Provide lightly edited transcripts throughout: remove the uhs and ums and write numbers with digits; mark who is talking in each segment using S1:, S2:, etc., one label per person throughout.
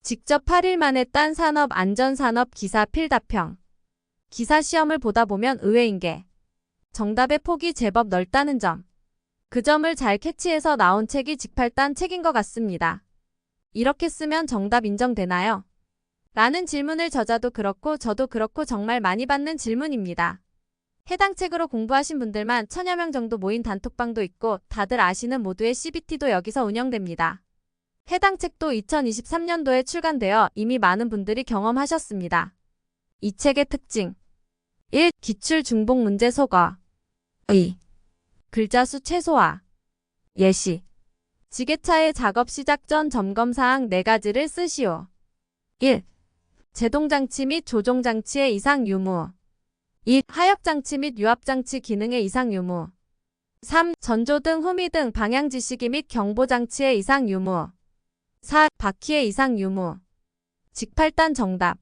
S1: 직접 8일 만에 딴 산업안전산업 기사 필답형. 기사 시험을 보다 보면 의외인 게 정답의 폭이 제법 넓다는 점. 그 점을 잘 캐치해서 나온 책이 직팔단 책인 것 같습니다. 이렇게 쓰면 정답 인정되나요? 라는 질문을 저자도 그렇고 저도 그렇고 정말 많이 받는 질문입니다. 해당 책으로 공부하신 분들만 1000여 명 정도 모인 단톡방도 있고 다들 아시는 모두의 CBT도 여기서 운영됩니다. 해당 책도 2023년도에 출간되어 이미 많은 분들이 경험하셨습니다. 이 책의 특징 1. 기출 중복 문제 소거 2. 글자 수 최소화 예시 지게차의 작업 시작 전 점검사항 4가지를 쓰시오. 1. 제동장치 및 조종장치의 이상 유무 2. 하역장치 및 유압장치 기능의 이상 유무 3. 전조등, 후미등, 방향지시기 및 경보장치의 이상 유무 4. 바퀴의 이상 유무 직팔단 정답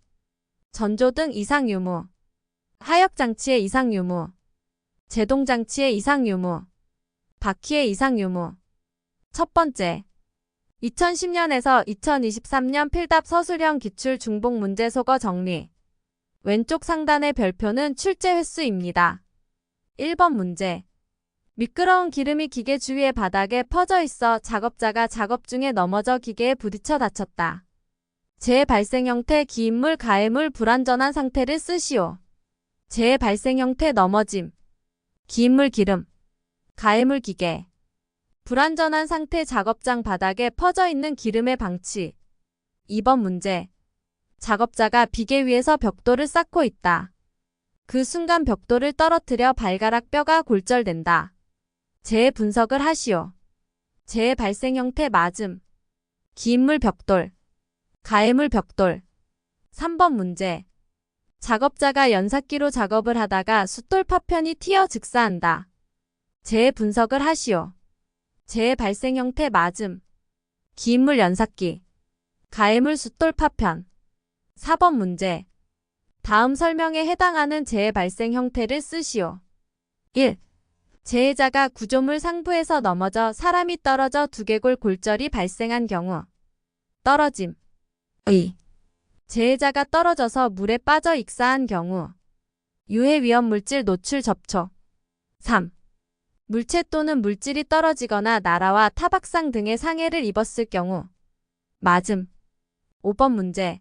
S1: 전조등 이상 유무 하역장치의 이상 유무 제동장치의 이상 유무 바퀴의 이상 유무 첫 번째 2010년에서 2023년 필답 서술형 기출 중복 문제 소거 정리 왼쪽 상단의 별표는 출제 횟수입니다. 1번 문제 미끄러운 기름이 기계 주위의 바닥에 퍼져 있어 작업자가 작업 중에 넘어져 기계에 부딪혀 다쳤다. 재해 발생 형태 기인물 가해물 불완전한 상태를 쓰시오. 재해 발생 형태 넘어짐 기인물 기름 가해물 기계 불완전한 상태 작업장 바닥에 퍼져 있는 기름의 방치 2번 문제 작업자가 비계 위에서 벽돌을 쌓고 있다. 그 순간 벽돌을 떨어뜨려 발가락 뼈가 골절된다. 재해 분석을 하시오. 재해 발생 형태 맞음 기인물 벽돌 가해물 벽돌 3번 문제 작업자가 연삭기로 작업을 하다가 숫돌 파편이 튀어 즉사한다. 재해 분석을 하시오. 재해 발생 형태 맞음 기인물 연삭기 가해물 숫돌 파편 4번 문제 다음 설명에 해당하는 재해 발생 형태를 쓰시오. 1. 재해자가 구조물 상부에서 넘어져 사람이 떨어져 두개골 골절이 발생한 경우 떨어짐 2. 재해자가 떨어져서 물에 빠져 익사한 경우 유해 위험 물질 노출 접촉 3. 물체 또는 물질이 떨어지거나 날아와 타박상 등의 상해를 입었을 경우 맞음 5번 문제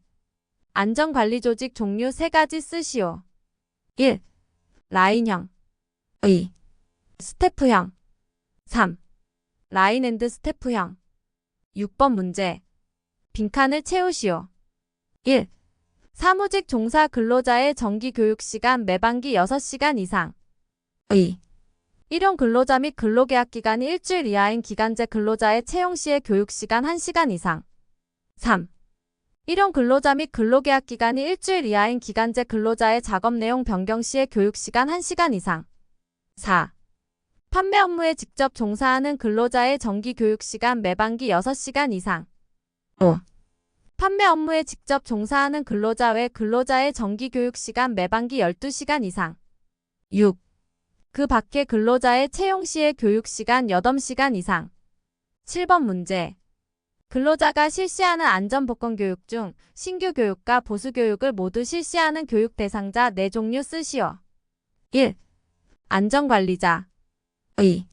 S1: 안전관리 조직 종류 3가지 쓰시오. 1. 라인형 2. 스태프형 3. 라인 앤드 스태프형 6번 문제 빈칸을 채우시오. 1. 사무직 종사 근로자의 정기 교육시간 매반기 6시간 이상 2. 일용 근로자 및 근로계약 기간이 일주일 이하인 기간제 근로자의 채용 시의 교육시간 1시간 이상 3. 일용 근로자 및 근로계약 기간이 일주일 이하인 기간제 근로자의 작업 내용 변경 시의 교육시간 1시간 이상 4. 판매 업무에 직접 종사하는 근로자의 정기 교육시간 매반기 6시간 이상 5. 판매 업무에 직접 종사하는 근로자 외 근로자의 정기 교육시간 매반기 12시간 이상 6. 그 밖의 근로자의 채용 시의 교육시간 8시간 이상 7번 문제 근로자가 실시하는 안전복권 교육 중 신규 교육과 보수 교육을 모두 실시하는 교육 대상자 4종류 쓰시오. 1. 안전관리자 2.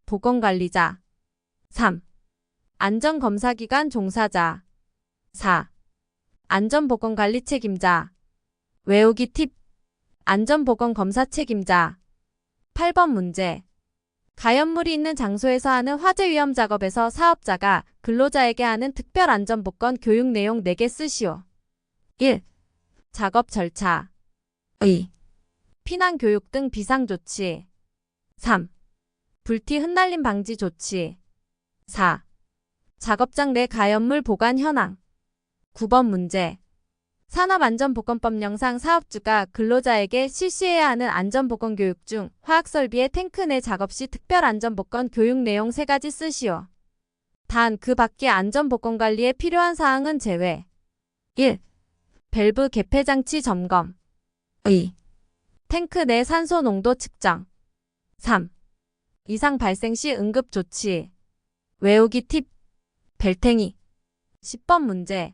S1: 보건관리자 3. 안전검사기관 종사자 4. 안전보건관리 책임자 외우기 팁 안전보건검사 책임자 8번 문제 가연물이 있는 장소에서 하는 화재 위험 작업에서 사업자가 근로자에게 하는 특별 안전복권 교육 내용 4개 쓰시오. 1. 작업 절차 2. 피난 교육 등 비상조치 3. 불티 흩날림 방지 조치 4. 작업장 내 가연물 보관 현황 9번 문제 산업안전보건법령상 사업주가 근로자에게 실시해야 하는 안전보건 교육 중 화학설비의 탱크 내 작업 시 특별안전보건 교육 내용 3가지 쓰시오. 단 그 밖의 안전보건관리에 필요한 사항은 제외 1. 밸브 개폐장치 점검 2. 탱크 내 산소 농도 측정 3. 이상 발생 시 응급조치 외우기 팁 벨탱이 10번 문제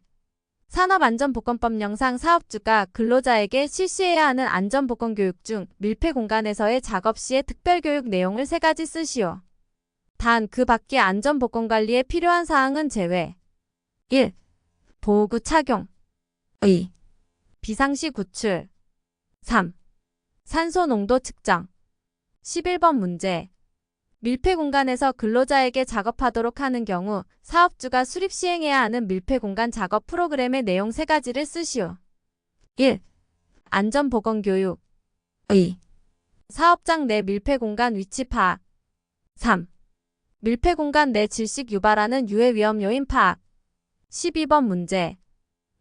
S1: 산업안전보건법령상 사업주가 근로자에게 실시해야 하는 안전보건교육 중 밀폐 공간에서의 작업 시의 특별교육 내용을 3가지 쓰시오. 단 그 밖의 안전보건관리에 필요한 사항은 제외. 1. 보호구 착용. 2. 비상시 구출. 3. 산소 농도 측정. 11번 문제. 밀폐 공간에서 근로자에게 작업하도록 하는 경우 사업주가 수립 시행해야 하는 밀폐 공간 작업 프로그램의 내용 3가지를 쓰시오. 1. 안전보건교육. 2. 사업장 내 밀폐 공간 위치 파악. 3. 밀폐 공간 내 질식 유발하는 유해 위험 요인 파악. 12번 문제.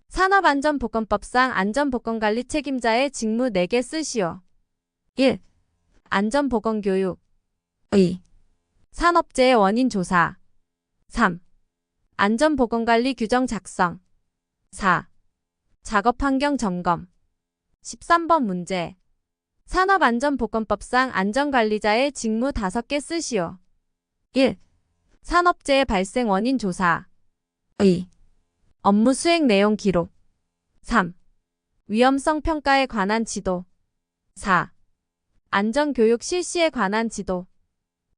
S1: 산업안전보건법상 안전보건관리 책임자의 직무 4개 쓰시오. 1. 안전보건교육. 2. 산업재해 원인 조사. 3. 안전보건관리 규정 작성. 4. 작업환경 점검. 13번 문제. 산업안전보건법상 안전관리자의 직무 5개 쓰시오. 1. 산업재해 발생 원인 조사. 2. 업무 수행 내용 기록. 3. 위험성 평가에 관한 지도. 4. 안전교육 실시에 관한 지도.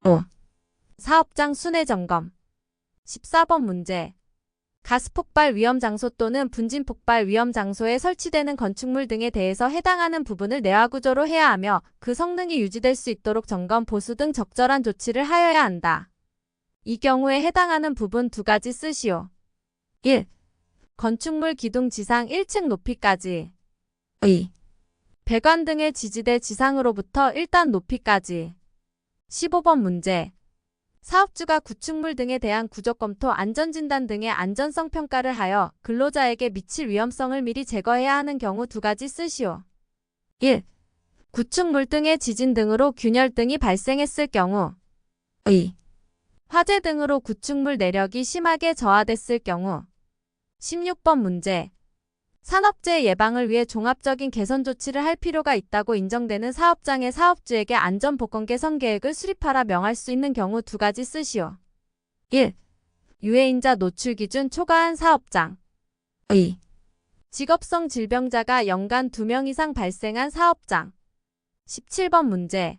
S1: 5. 사업장 순회 점검. 14번 문제. 가스 폭발 위험 장소 또는 분진 폭발 위험 장소에 설치되는 건축물 등에 대해서 해당하는 부분을 내화 구조로 해야 하며 그 성능이 유지될 수 있도록 점검, 보수 등 적절한 조치를 하여야 한다. 이 경우에 해당하는 부분 2가지 쓰시오. 1. 건축물 기둥 지상 1층 높이까지. 2. 배관 등의 지지대 지상으로부터 1단 높이까지. 15번 문제. 사업주가 구축물 등에 대한 구조검토, 안전진단 등의 안전성 평가를 하여 근로자에게 미칠 위험성을 미리 제거해야 하는 경우 2가지 쓰시오. 1. 구축물 등의 지진 등으로 균열 등이 발생했을 경우. 2. 화재 등으로 구축물 내력이 심하게 저하됐을 경우. 16번 문제. 산업재해 예방을 위해 종합적인 개선 조치를 할 필요가 있다고 인정되는 사업장의 사업주에게 안전보건 개선 계획을 수립하라 명할 수 있는 경우 2가지 쓰시오. 1. 유해인자 노출 기준 초과한 사업장. 2. 직업성 질병자가 연간 2명 이상 발생한 사업장. 17번 문제.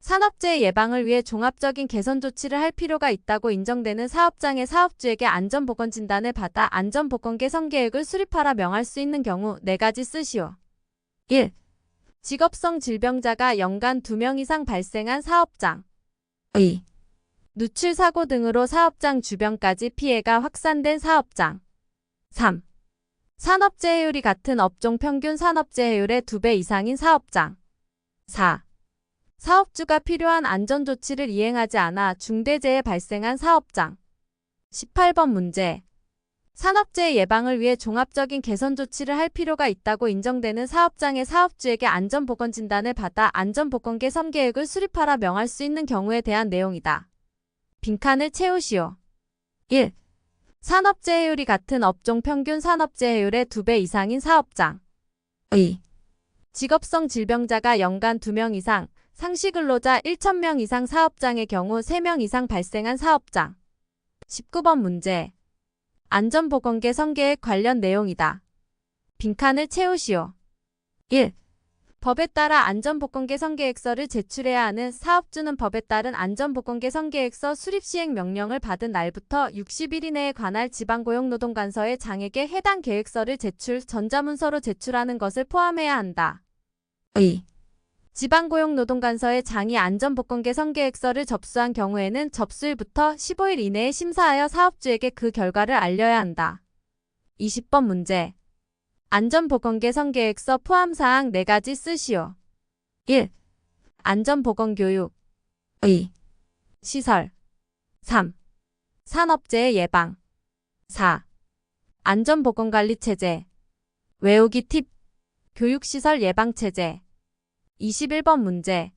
S1: 산업재해 예방을 위해 종합적인 개선 조치를 할 필요가 있다고 인정되는 사업장의 사업주에게 안전보건 진단을 받아 안전보건 개선 계획을 수립하라 명할 수 있는 경우 4가지 쓰시오. 1. 직업성 질병자가 연간 2명 이상 발생한 사업장. 2. 누출 사고 등으로 사업장 주변까지 피해가 확산된 사업장. 3. 산업재해율이 같은 업종 평균 산업재해율의 2배 이상인 사업장. 4. 사업주가 필요한 안전조치를 이행하지 않아 중대재해 발생한 사업장. 18번 문제. 산업재해 예방을 위해 종합적인 개선 조치를 할 필요가 있다고 인정되는 사업장의 사업주에게 안전보건 진단을 받아 안전보건 개선 계획을 수립하라 명할 수 있는 경우에 대한 내용이다. 빈칸을 채우시오. 1. 산업재해율이 같은 업종 평균 산업재해율의 2배 이상인 사업장. 2. 직업성 질병자가 연간 2명 이상, 상시근로자 1,000명 이상 사업장의 경우 3명 이상 발생한 사업장. 19번 문제. 안전보건 개선 계획 관련 내용이다. 빈칸을 채우시오. 1. 법에 따라 안전보건 개선 계획서를 제출해야 하는 사업주는 법에 따른 안전보건 개선 계획서 수립 시행 명령을 받은 날부터 60일 이내에 관할 지방고용노동관서에 장에게 해당 계획서를 제출, 전자문서로 제출하는 것을 포함해야 한다. 2. 지방고용노동관서에 장이 안전보건 개선 계획서를 접수한 경우에는 접수일부터 15일 이내에 심사하여 사업주에게 그 결과를 알려야 한다. 20번 문제. 안전보건 개선 계획서 포함사항 4가지 쓰시오. 1. 안전보건교육. 2. 시설. 3. 산업재해 예방. 4. 안전보건관리체제. 외우기 팁. 교육시설 예방체제. 21번 문제.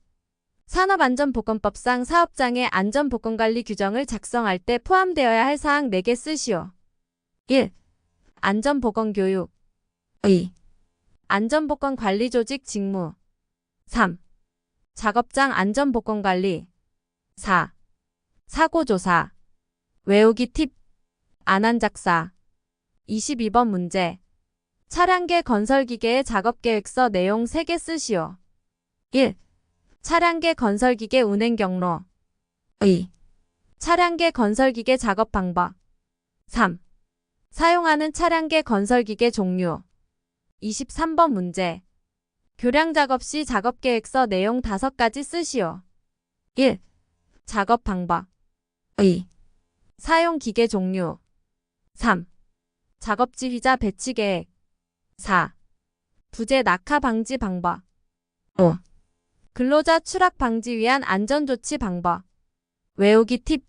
S1: 산업안전보건법상 사업장의 안전보건관리 규정을 작성할 때 포함되어야 할 사항 4개 쓰시오. 1. 안전보건교육. 2. 안전보건관리조직 직무. 3. 작업장 안전보건관리. 4. 사고조사. 외우기 팁. 안한작사. 22번 문제. 차량계 건설기계의 작업계획서 내용 3개 쓰시오. 1. 차량계 건설기계 운행 경로. 2. 차량계 건설기계 작업 방법. 3. 사용하는 차량계 건설기계 종류. 23번 문제. 교량 작업 시 작업계획서 내용 5가지 쓰시오. 1. 작업 방법. 2. 사용 기계 종류. 3. 작업 지휘자 배치 계획. 4. 부재 낙하 방지 방법. 5. 근로자 추락 방지 위한 안전조치 방법. 외우기 팁.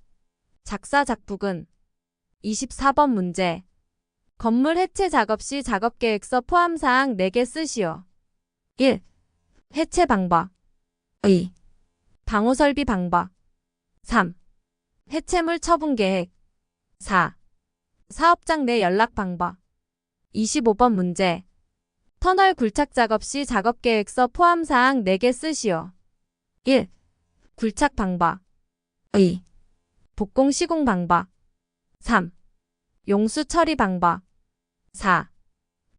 S1: 작사 작북은. 24번 문제. 건물 해체 작업 시 작업계획서 포함사항 4개 쓰시오. 1. 해체 방법. 2. 방호 설비 방법. 3. 해체물 처분 계획. 4. 사업장 내 연락 방법. 25번 문제. 터널 굴착 작업 시 작업계획서 포함사항 4개 쓰시오. 1. 굴착 방법. 2. 복공 시공 방법. 3. 용수 처리 방법. 4.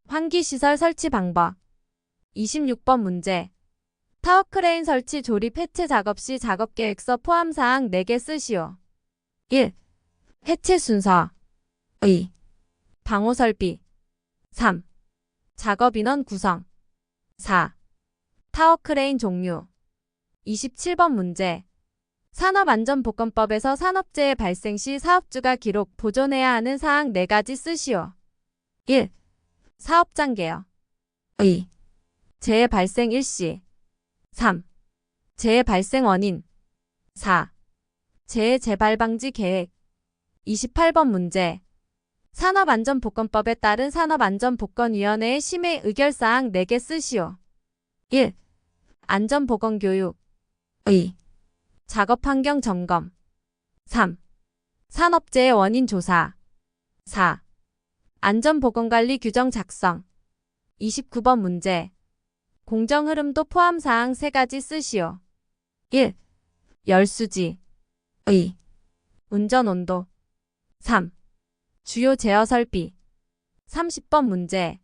S1: 환기시설 설치 방법. 26번 문제. 타워크레인 설치 조립 해체 작업 시 작업계획서 포함사항 4개 쓰시오. 1. 해체 순서. 2. 방호 설비. 3. 작업 인원 구성. 4. 타워크레인 종류. 27번 문제. 산업안전보건법에서 산업재해 발생 시 사업주가 기록, 보존해야 하는 사항 4가지 쓰시오. 1. 사업장 개요. 2. 재해 발생 일시. 3. 재해 발생 원인. 4. 재해 재발 방지 계획. 28번 문제. 산업안전보건법에 따른 산업안전보건위원회의 심의 의결사항 4개 쓰시오. 1. 안전보건교육. 2. 작업환경 점검. 3. 산업재해 원인 조사. 4. 안전보건관리 규정 작성. 29번 문제. 공정흐름도 포함사항 3가지 쓰시오. 1. 열수지. 2. 운전온도. 3. 주요 제어 설비. 30번 문제.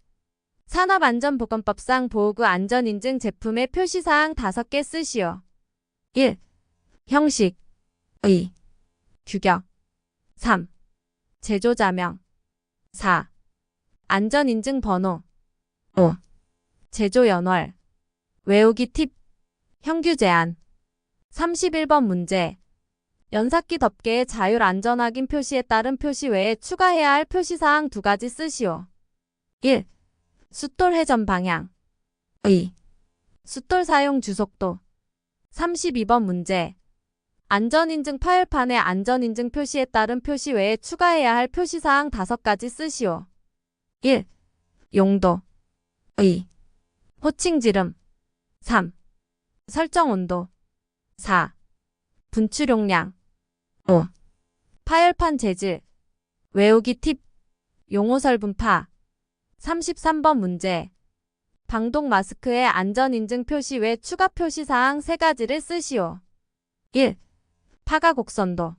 S1: 산업안전보건법상 보호구 안전인증 제품의 표시사항 5개 쓰시오. 1. 형식. 2. 규격. 3. 제조자명. 4. 안전인증 번호. 5. 제조연월. 외우기 팁. 형규 제한. 31번 문제. 연삭기 덮개의 자율 안전 확인 표시에 따른 표시 외에 추가해야 할 표시사항 2가지 쓰시오. 1. 숫돌 회전 방향. 2. 숫돌 사용 주속도. 32번 문제. 안전인증 파열판의 안전인증 표시에 따른 표시 외에 추가해야 할 표시사항 5가지 쓰시오. 1. 용도. 2. 호칭 지름. 3. 설정 온도. 4. 분출용량. 5. 파열판 재질. 외우기 팁. 용호설 분파. 33번 문제. 방독 마스크의 안전인증 표시 외 추가 표시사항 3가지를 쓰시오. 1. 파가 곡선도.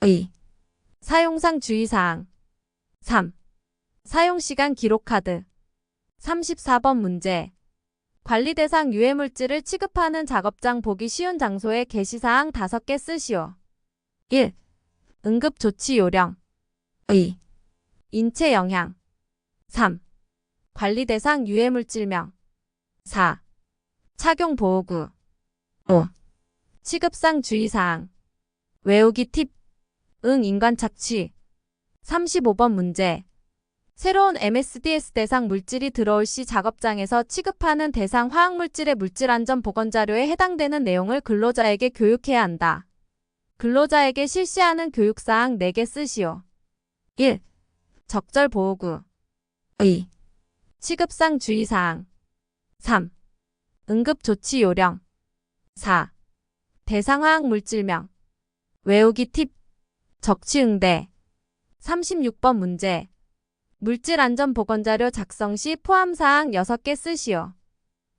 S1: 2. 사용상 주의사항. 3. 사용시간 기록카드. 34번 문제. 관리 대상 유해물질을 취급하는 작업장 보기 쉬운 장소에 게시사항 5개 쓰시오. 1. 응급조치 요령. 2. 인체 영향. 3. 관리 대상 유해물질명. 4. 착용 보호구. 5. 취급상 주의사항. 외우기 팁. 인관 착취. 35번 문제. 새로운 MSDS 대상 물질이 들어올 시 작업장에서 취급하는 대상 화학물질의 물질안전보건자료에 해당되는 내용을 근로자에게 교육해야 한다. 근로자에게 실시하는 교육사항 4개 쓰시오. 1. 적절 보호구. 2. 취급상 주의사항. 3. 응급조치 요령. 4. 대상 화학물질명. 외우기 팁. 적치응대. 36번 문제. 물질안전보건자료 작성 시 포함사항 6개 쓰시오.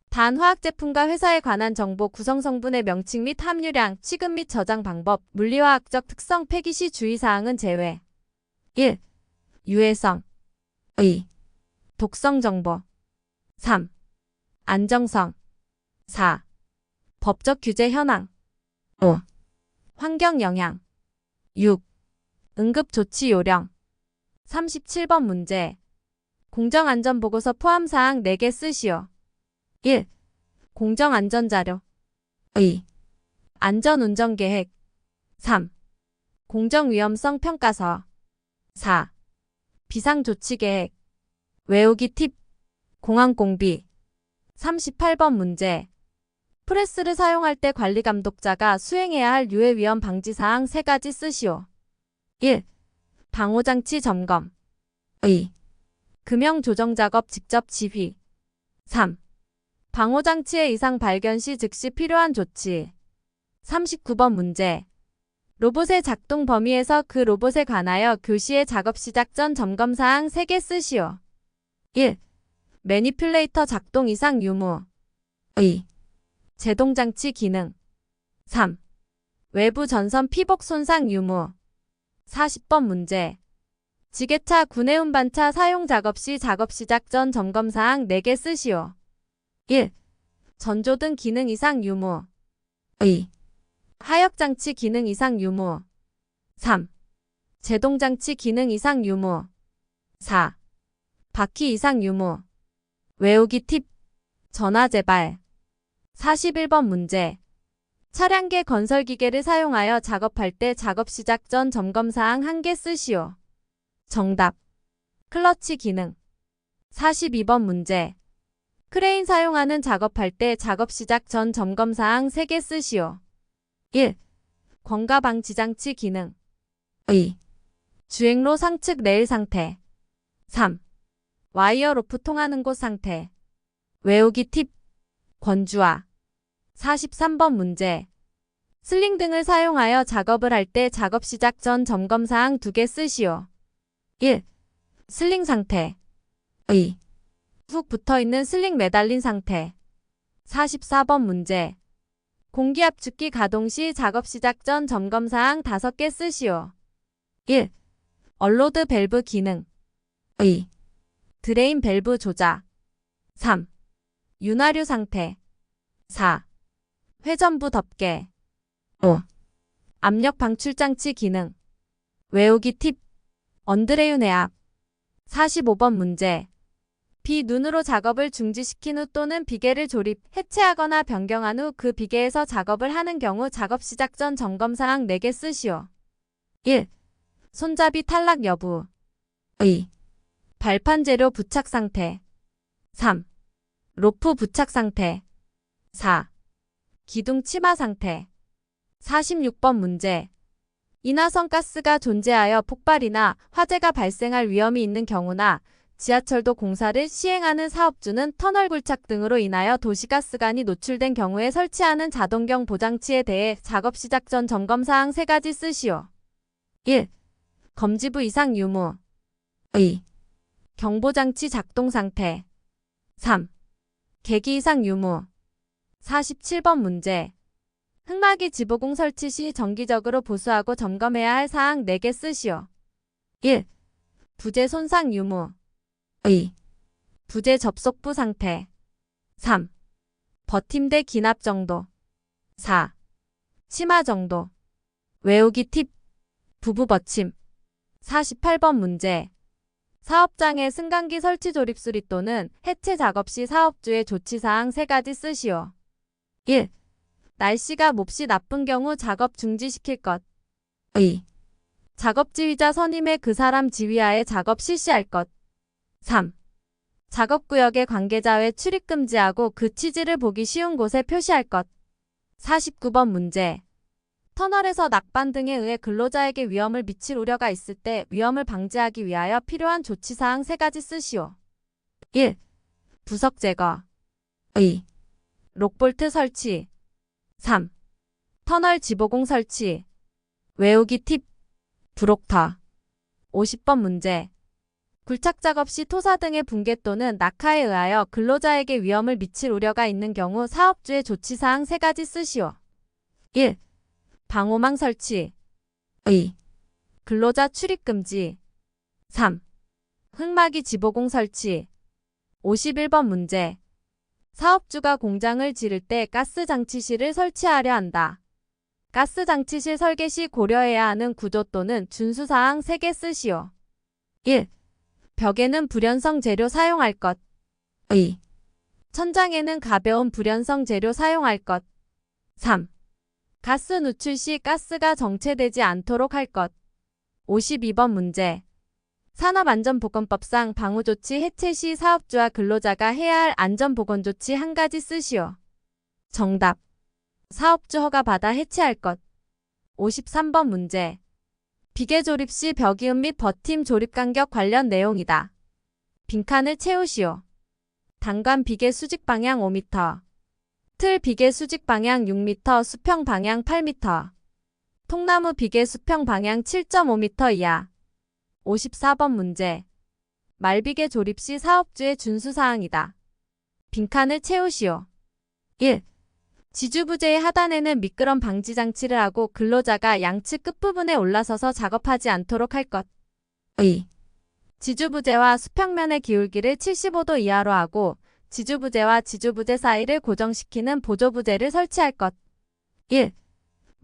S1: 단 화학제품과 회사에 관한 정보, 구성 성분의 명칭 및 함유량, 취급 및 저장 방법, 물리화학적 특성 폐기 시 주의사항은 제외. 1. 유해성. 2. 독성 정보. 3. 안정성. 4. 법적 규제 현황. 5. 환경 영향. 6. 응급조치 요령. 37번 문제. 공정안전보고서 포함사항 4개 쓰시오. 1. 공정안전자료. 2. 안전운전계획. 3. 공정위험성 평가서. 4. 비상조치계획. 외우기 팁. 공항공비. 38번 문제. 프레스를 사용할 때 관리감독자가 수행해야 할 유해위험 방지사항 3가지 쓰시오. 1. 방호장치 점검. 2. 금형조정작업 직접 지휘. 3. 방호장치의 이상 발견 시 즉시 필요한 조치. 39번 문제. 로봇의 작동 범위에서 그 로봇에 관하여 교시의 작업 시작 전 점검사항 3개 쓰시오. 1. 매니퓰레이터 작동 이상 유무. 2. 제동장치 기능. 3. 외부 전선 피복 손상 유무. 40번 문제. 지게차 구내운반차 사용 작업 시 작업 시작 전 점검사항 4개 쓰시오. 1. 전조등 기능 이상 유무. 2. 하역장치 기능 이상 유무. 3. 제동장치 기능 이상 유무. 4. 바퀴 이상 유무. 외우기 팁. 전화 재발. 41번 문제. 차량계 건설기계를 사용하여 작업할 때 작업 시작 전 점검사항 1개 쓰시오. 정답. 클러치 기능. 42번 문제. 크레인 사용하는 작업할 때 작업 시작 전 점검사항 3개 쓰시오. 1. 권가방지장치 기능. 2. 주행로 상측 레일 상태. 3. 와이어 로프 통하는 곳 상태. 외우기 팁. 권주화. 43번 문제. 슬링 등을 사용하여 작업을 할 때 작업 시작 전 점검사항 2개 쓰시오. 1. 슬링 상태. 2. 훅 붙어있는 슬링 매달린 상태. 44번 문제. 공기압축기 가동 시 작업 시작 전 점검사항 5개 쓰시오. 1. 얼로드 밸브 기능. 2. 드레인 밸브 조작. 3. 윤활유 상태. 4. 회전부 덮개. 5. 압력 방출장치 기능. 외우기 팁. 언드레유 내압. 45번 문제. 비눈으로 작업을 중지시킨 후 또는 비계를 조립, 해체하거나 변경한 후 그 비계에서 작업을 하는 경우 작업 시작 전 점검사항 4개 쓰시오. 1. 손잡이 탈락 여부. 2. 발판 재료 부착 상태. 3. 로프 부착 상태. 4. 기둥 치마 상태. 46번 문제. 인화성 가스가 존재하여 폭발이나 화재가 발생할 위험이 있는 경우나 지하철도 공사를 시행하는 사업주는 터널 굴착 등으로 인하여 도시가스관이 노출된 경우에 설치하는 자동경 보장치에 대해 작업 시작 전 점검사항 3가지 쓰시오. 1. 검지부 이상 유무. 2. 경보장치 작동 상태. 3. 계기 이상 유무. 47번 문제. 흑마기 지보공 설치 시 정기적으로 보수하고 점검해야 할 사항 4개 쓰시오. 1. 부재 손상 유무. 2. 부재 접속부 상태. 3. 버팀대 기납 정도. 4. 치마 정도. 외우기 팁. 부부 받침. 48번 문제. 사업장에 승강기 설치 조립 수리 또는 해체 작업 시 사업주의 조치사항 3가지 쓰시오. 1. 날씨가 몹시 나쁜 경우 작업 중지시킬 것. 2. 작업 지휘자 선임해 그 사람 지휘하에 작업 실시할 것. 3. 작업구역의 관계자 외 출입 금지하고 그 취지를 보기 쉬운 곳에 표시할 것. 49번 문제. 터널에서 낙반 등에 의해 근로자에게 위험을 미칠 우려가 있을 때 위험을 방지하기 위하여 필요한 조치사항 3가지 쓰시오. 1. 부석 제거. 2. 록볼트 설치. 3. 터널 지보공 설치. 외우기 팁. 브록터. 50번 문제. 굴착 작업 시 토사 등의 붕괴 또는 낙하에 의하여 근로자에게 위험을 미칠 우려가 있는 경우 사업주의 조치사항 3가지 쓰시오. 1. 방호망 설치. 2. 근로자 출입 금지. 3. 흙막이 지보공 설치. 51번 문제. 사업주가 공장을 지를 때 가스장치실을 설치하려 한다. 가스장치실 설계 시 고려해야 하는 구조 또는 준수사항 3개 쓰시오. 1. 벽에는 불연성 재료 사용할 것. 2. 천장에는 가벼운 불연성 재료 사용할 것. 3. 가스 누출 시 가스가 정체되지 않도록 할 것. 52번 문제. 산업안전보건법상 방호조치 해체 시 사업주와 근로자가 해야 할 안전보건조치 한 가지 쓰시오. 정답. 사업주 허가받아 해체할 것. 53번 문제. 비계 조립 시 벽이음 및 버팀 조립 간격 관련 내용이다. 빈칸을 채우시오. 단관 비계 수직 방향 5m. 틀 비계 수직 방향 6m, 수평 방향 8m. 통나무 비계 수평 방향 7.5m 이하. 54번 문제. 말비계 조립 시 사업주의 준수사항이다. 빈칸을 채우시오. 1. 지주부재의 하단에는 미끄럼 방지 장치를 하고 근로자가 양측 끝부분에 올라서서 작업하지 않도록 할 것. 2. 지주부재와 수평면의 기울기를 75도 이하로 하고 지주부재와 지주부재 사이를 고정시키는 보조부재를 설치할 것. 1.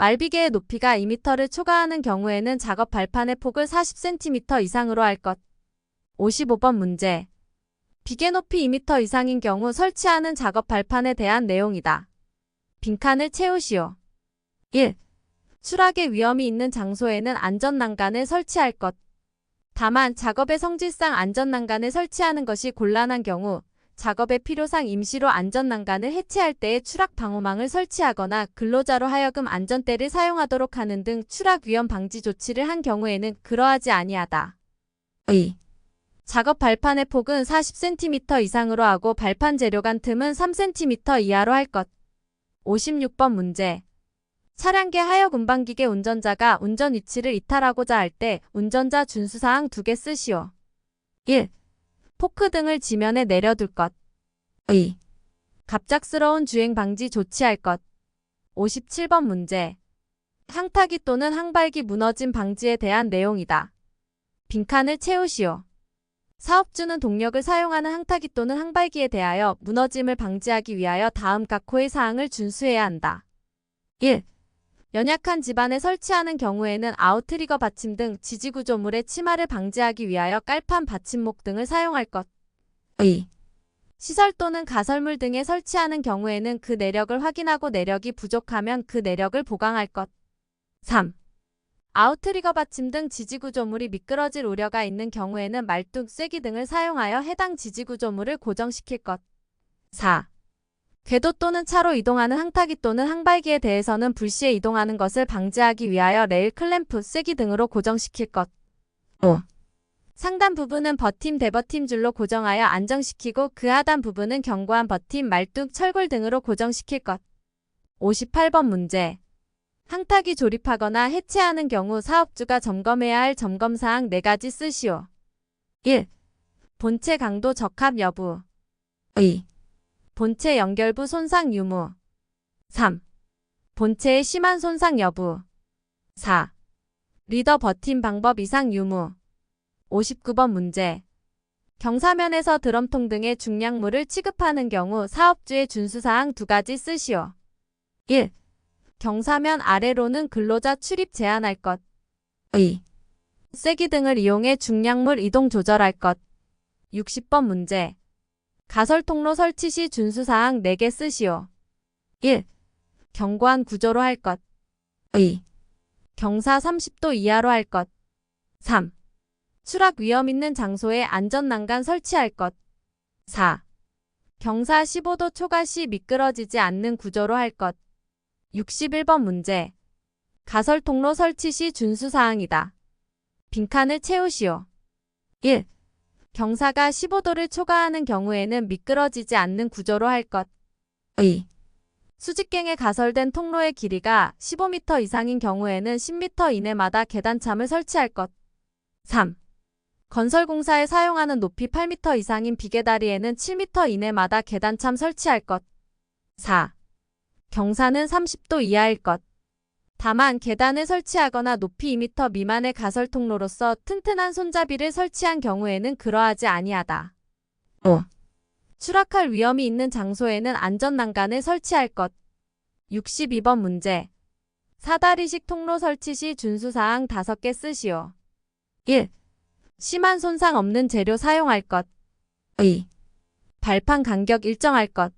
S1: 말비계의 높이가 2m를 초과하는 경우에는 작업 발판의 폭을 40cm 이상으로 할 것. 55번 문제. 비계 높이 2m 이상인 경우 설치하는 작업 발판에 대한 내용이다. 빈칸을 채우시오. 1. 추락의 위험이 있는 장소에는 안전난간을 설치할 것. 다만 작업의 성질상 안전난간을 설치하는 것이 곤란한 경우 작업의 필요상 임시로 안전난간을 해체할 때에 추락 방호망을 설치하거나 근로자로 하여금 안전대를 사용하도록 하는 등 추락 위험 방지 조치를 한 경우에는 그러하지 아니하다. 2. 작업 발판의 폭은 40cm 이상으로 하고 발판 재료 간 틈은 3cm 이하로 할 것. 56번 문제. 차량계 하역 운반기계 운전자가 운전 위치를 이탈하고자 할 때 운전자 준수사항 2개 쓰시오. 1. 포크 등을 지면에 내려둘 것. 2. 갑작스러운 주행 방지 조치할 것. 57번 문제. 항타기 또는 항발기 무너짐 방지에 대한 내용이다. 빈칸을 채우시오. 사업주는 동력을 사용하는 항타기 또는 항발기에 대하여 무너짐을 방지하기 위하여 다음 각호의 사항을 준수해야 한다. 1. 연약한 집안에 설치하는 경우에는 아웃트리거 받침 등 지지구조물의 침하를 방지하기 위하여 깔판 받침목 등을 사용할 것. 2. 시설 또는 가설물 등에 설치하는 경우에는 그 내력을 확인하고 내력이 부족하면 그 내력을 보강할 것. 3. 아웃트리거 받침 등 지지구조물이 미끄러질 우려가 있는 경우에는 말뚝, 쐐기 등을 사용하여 해당 지지구조물을 고정시킬 것. 4. 궤도 또는 차로 이동하는 항타기 또는 항발기에 대해서는 불시에 이동하는 것을 방지하기 위하여 레일, 클램프, 쐐기 등으로 고정시킬 것. 5. 상단 부분은 버팀, 대버팀 줄로 고정하여 안정시키고 그 하단 부분은 견고한 버팀, 말뚝, 철골 등으로 고정시킬 것. 58번 문제. 항타기 조립하거나 해체하는 경우 사업주가 점검해야 할 점검사항 4가지 쓰시오. 1. 본체 강도 적합 여부. 2. 본체 연결부 손상 유무. 3. 본체의 심한 손상 여부. 4. 리더 버팀 방법 이상 유무. 59번 문제. 경사면에서 드럼통 등의 중량물을 취급하는 경우 사업주의 준수사항 2가지 쓰시오. 1. 경사면 아래로는 근로자 출입 제한할 것. 2. 쐐기 등을 이용해 중량물 이동 조절할 것. 60번 문제. 가설 통로 설치 시 준수사항 4개 쓰시오. 1. 견고한 구조로 할 것. 2. 경사 30도 이하로 할 것. 3. 추락 위험 있는 장소에 안전난간 설치할 것. 4. 경사 15도 초과 시 미끄러지지 않는 구조로 할 것. 61번 문제. 가설 통로 설치 시 준수사항이다. 빈칸을 채우시오. 1. 경사가 15도를 초과하는 경우에는 미끄러지지 않는 구조로 할 것. 2. 수직갱에 가설된 통로의 길이가 15m 이상인 경우에는 10m 이내마다 계단참을 설치할 것. 3. 건설공사에 사용하는 높이 8m 이상인 비계다리에는 7m 이내마다 계단참 설치할 것. 4. 경사는 30도 이하일 것. 다만 계단을 설치하거나 높이 2m 미만의 가설 통로로서 튼튼한 손잡이를 설치한 경우에는 그러하지 아니하다. 5. 추락할 위험이 있는 장소에는 안전난간을 설치할 것. 62번 문제. 사다리식 통로 설치 시 준수사항 5개 쓰시오. 1. 심한 손상 없는 재료 사용할 것. 2. 발판 간격 일정할 것.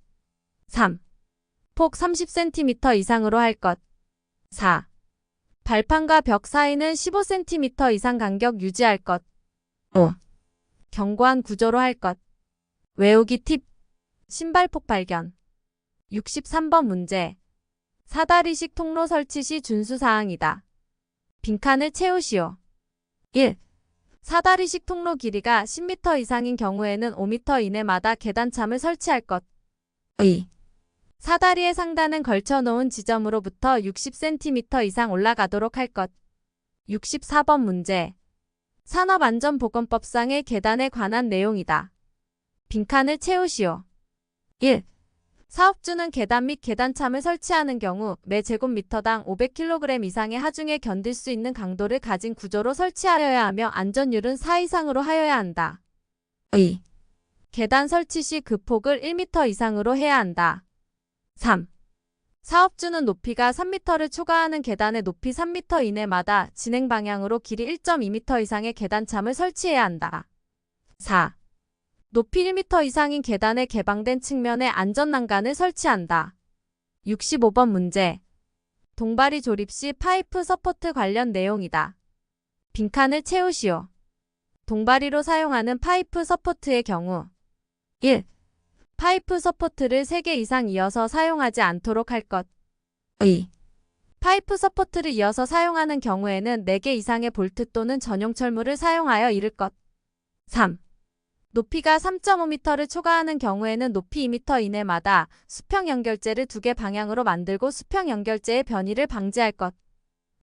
S1: 3. 폭 30cm 이상으로 할 것. 4. 발판과 벽 사이는 15cm 이상 간격 유지할 것. 5. 견고한 구조로 할 것. 외우기 팁. 신발폭 발견. 63번 문제. 사다리식 통로 설치 시 준수사항이다. 빈칸을 채우시오. 1. 사다리식 통로 길이가 10m 이상인 경우에는 5m 이내마다 계단참을 설치할 것. 2. 사다리의 상단은 걸쳐놓은 지점으로부터 60cm 이상 올라가도록 할 것. 64번 문제. 산업안전보건법상의 계단에 관한 내용이다. 빈칸을 채우시오. 1. 사업주는 계단 및 계단참을 설치하는 경우 매 제곱미터당 500kg 이상의 하중에 견딜 수 있는 강도를 가진 구조로 설치하여야 하며 안전율은 4 이상으로 하여야 한다. 2. 계단 설치 시 그 폭을 1m 이상으로 해야 한다. 3. 사업주는 높이가 3m를 초과하는 계단의 높이 3m 이내마다 진행 방향으로 길이 1.2m 이상의 계단참을 설치해야 한다. 4. 높이 1m 이상인 계단의 개방된 측면에 안전난간을 설치한다. 65번 문제. 동바리 조립 시 파이프 서포트 관련 내용이다. 빈칸을 채우시오. 동바리로 사용하는 파이프 서포트의 경우 1. 파이프 서포트를 3개 이상 이어서 사용하지 않도록 할 것. 2. 파이프 서포트를 이어서 사용하는 경우에는 4개 이상의 볼트 또는 전용 철물을 사용하여 이를 것. 3. 높이가 3.5m를 초과하는 경우에는 높이 2m 이내마다 수평 연결재를 2개 방향으로 만들고 수평 연결재의 변이를 방지할 것.